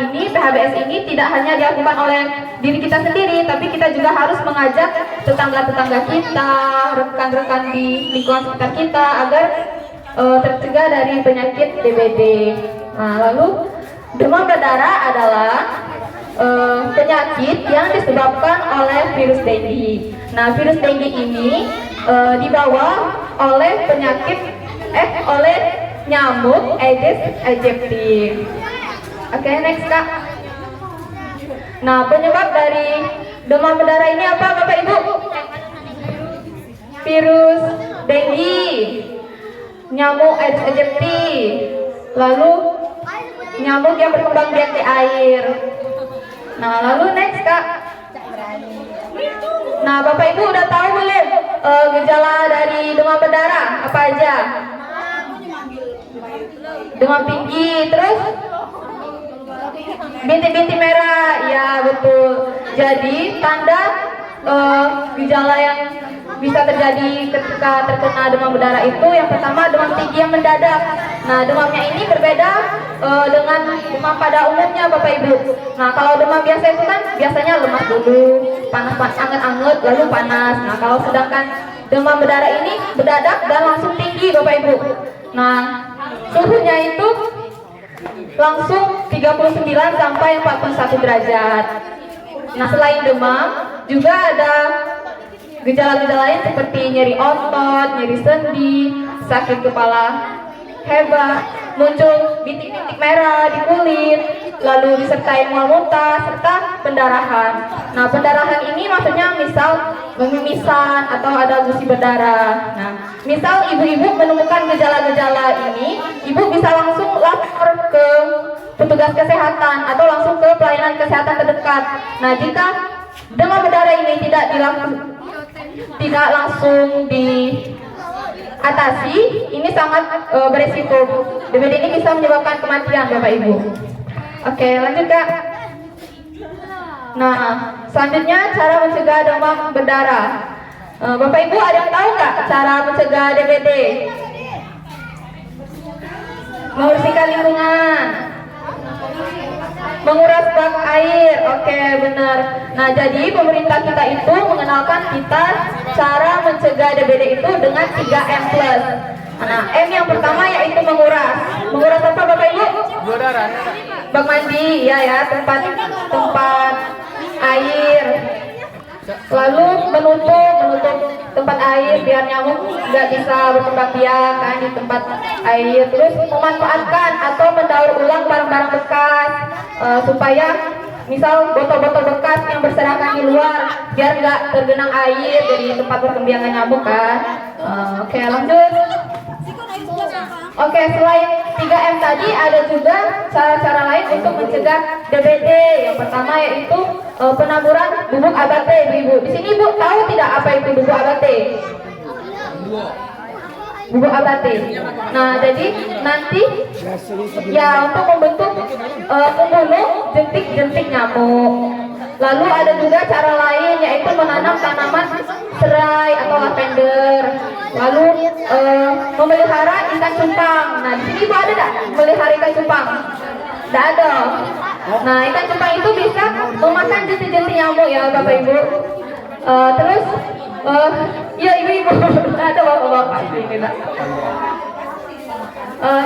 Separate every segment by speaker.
Speaker 1: ini, PHBS ini tidak hanya dilakukan oleh diri kita sendiri, tapi kita juga harus mengajak tetangga-tetangga kita, rekan-rekan di lingkungan sekitar kita agar tercegah dari penyakit DBD. Nah, lalu demam berdarah adalah penyakit yang disebabkan oleh virus dengue. Nah, virus dengue ini dibawa oleh oleh nyamuk Aedes aegypti. Oke, next Kak. Nah, penyebab dari demam berdarah ini apa Bapak Ibu? Virus dengue, nyamuk Aedes aegypti, lalu nyamuk yang berkembang biak di air. Nah, lalu next Kak. Nah, Bapak Ibu udah tahu belum gejala dari demam berdarah apa aja? Demam tinggi, terus bintik-bintik merah, ya betul. Jadi tanda gejala yang bisa terjadi ketika terkena demam berdarah itu yang pertama demam tinggi yang mendadak. Nah, demamnya ini berbeda dengan demam pada umumnya Bapak Ibu. Nah, kalau demam biasa itu kan biasanya lemas dulu, panas-panas, anget-anget, lalu panas. Nah, kalau sedangkan demam berdarah ini mendadak dan langsung tinggi Bapak Ibu. Nah, suhunya itu langsung 39 sampai 41 derajat. Nah, selain demam juga ada gejala-gejala lain seperti nyeri otot, nyeri sendi, sakit kepala hebat, muncul bintik-bintik merah di kulit, lalu disertai mual muntah serta pendarahan. Nah, pendarahan ini maksudnya misal memimisan atau ada gusi berdarah. Nah, misal ibu-ibu menemukan gejala-gejala ini, ibu bisa langsung lapor ke petugas kesehatan atau langsung ke pelayanan kesehatan terdekat. Nah, jika demam berdarah ini tidak langsung diatasi, ini sangat beresiko. DBD ini bisa menyebabkan kematian Bapak Ibu. Oke, lanjut Kak. Nah, selanjutnya cara mencegah demam berdarah. Bapak Ibu ada yang tahu nggak cara mencegah DBD? Membersihkan lingkungan, menguras bak air. Oke, benar. Nah, jadi pemerintah kita itu mengenalkan kita cara mencegah DBD itu dengan 3M+. Nah, M yang pertama yaitu menguras. Menguras apa Bapak Ibu? Bak mandi, ya, tempat air. Lalu menutup tempat air biar nyamuk nggak bisa berkembang biak kan di tempat air. Terus memanfaatkan atau mendaur ulang barang-barang bekas supaya misal botol-botol bekas yang berserakan di luar biar nggak tergenang air dari tempat perkembangan nyamuk kan. Oke, lanjut. Oke, selain 3M tadi ada juga cara-cara lain untuk mencegah DBD. Yang pertama yaitu penaburan bubuk abate, Ibu. Di sini Ibu tahu tidak apa itu bubuk abate? Bubuk abate. Nah, jadi nanti ya untuk membentuk pembunuh jentik-jentik nyamuk. Lalu ada juga cara lain yaitu menanam tanaman serai atau lavender. Lalu memelihara ikan cupang. Nah, di sini Ibu ada nggak memelihara ikan cupang? Tidak ada. Nah, ikan cupang itu bisa memakan jentik-jentik nyamuk ya Bapak Ibu. Terus ya ibu-ibu ada bapak-bapak ini.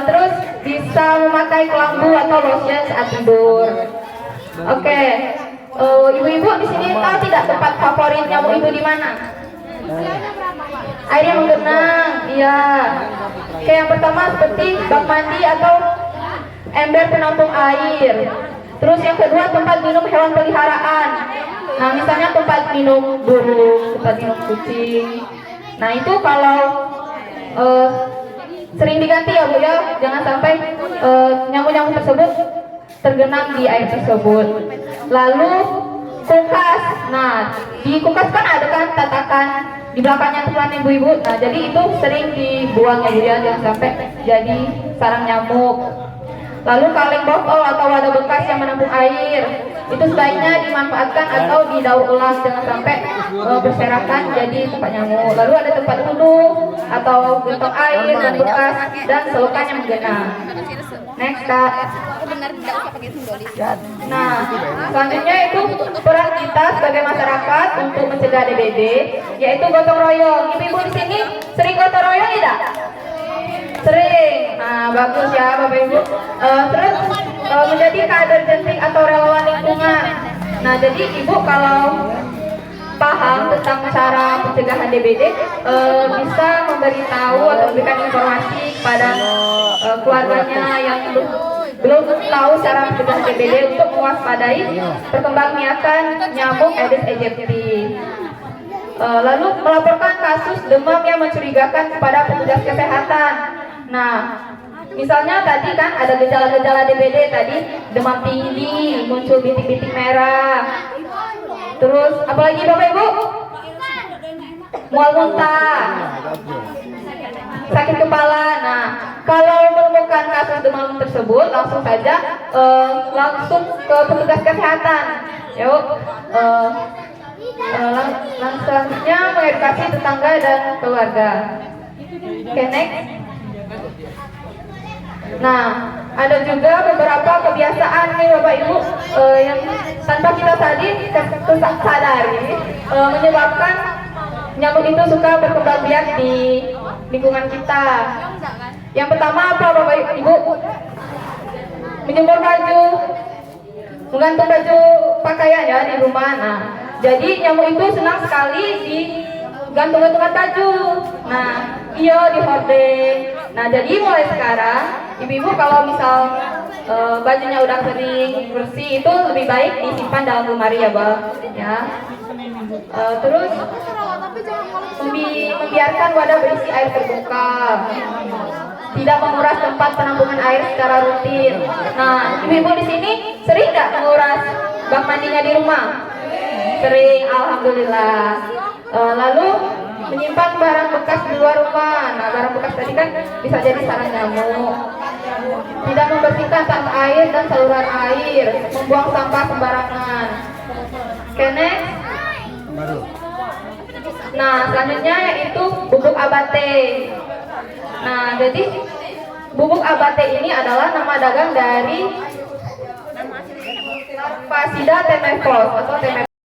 Speaker 1: Terus bisa memakai kelambu atau lotion saat tidur. Oke. Ibu-ibu di sini tahu tidak tempat favorit nyamuk itu di mana? Air yang menggenang, iya. Oke, yang pertama seperti bak mandi atau ember penampung air. Terus yang kedua tempat minum hewan peliharaan. Nah, misalnya tempat minum burung, tempat minum kucing. Nah, itu kalau sering diganti ya Bu ya, jangan sampai nyamuk-nyamuk tersebut tergenang di air tersebut. Lalu kulkas. Nah, di kulkas kan ada kan tatakan di belakangnya tuh ibu-ibu. Nah, jadi itu sering dibuang ya Bu ya, jangan sampai jadi sarang nyamuk. Lalu kaleng botol atau wadah bekas yang menampung air itu sebaiknya dimanfaatkan atau didaur ulang, jangan sampai berserakan jadi tempat nyamuk. Lalu ada tempat wudhu atau gentong air dan bekas dan selokan yang menggenang. Next, Kak.
Speaker 2: Benar tidak usah pakai simbolis.
Speaker 1: Nah, selanjutnya itu peran kita sebagai masyarakat untuk mencegah DBD, yaitu gotong royong. Ibu-ibu di sini sering gotong royong tidak? Sering. Nah, bagus ya Bapak Ibu. Terus menjadi kader jentik atau relawan lingkungan. Nah, jadi Ibu kalau paham tentang cara pencegahan DBD bisa memberitahu atau memberikan informasi kepada keluarganya yang belum tahu cara pencegahan DBD untuk mewaspadai perkembangbiakan nyamuk Aedes aegypti. Lalu melaporkan kasus demam yang mencurigakan kepada petugas kesehatan. Nah, misalnya tadi kan ada gejala-gejala DBD tadi, demam tinggi, muncul bintik-bintik merah. Terus apalagi Bapak Ibu? Mual muntah, sakit kepala. Nah, kalau menemukan kasus demam tersebut, langsung saja langsung ke petugas kesehatan. Yuk, selanjutnya mengedukasi tetangga dan keluarga. Oke, next. Nah, ada juga beberapa kebiasaan nih Bapak Ibu yang tanpa kita sadari menyebabkan nyamuk itu suka berkembang biak di lingkungan kita. Yang pertama apa Bapak Ibu? Menjemur baju, menggantung baju pakaian ya di rumah. Nah, jadi nyamuk itu senang sekali di gantung-gantungan baju. Nah, iya di hordeng. Nah, jadi mulai sekarang ibu-ibu kalau misal bajunya udah kering bersih itu lebih baik disimpan dalam lemari ya Bang ya. Terus membiarkan wadah berisi air terbuka, tidak menguras tempat penampungan air secara rutin. Nah, ibu-ibu di sini sering nggak menguras bak mandinya di rumah? Sering, alhamdulillah. Lalu menyimpan barang bekas di luar rumah. Nah, barang bekas tadi kan bisa jadi sarang nyamuk. Tidak membersihkan tata air dan saluran air, membuang sampah sembarangan. Oke, next. Nah, selanjutnya yaitu bubuk abate. Nah, jadi bubuk abate ini adalah nama dagang dari Larvacida temeflos atau temeflos.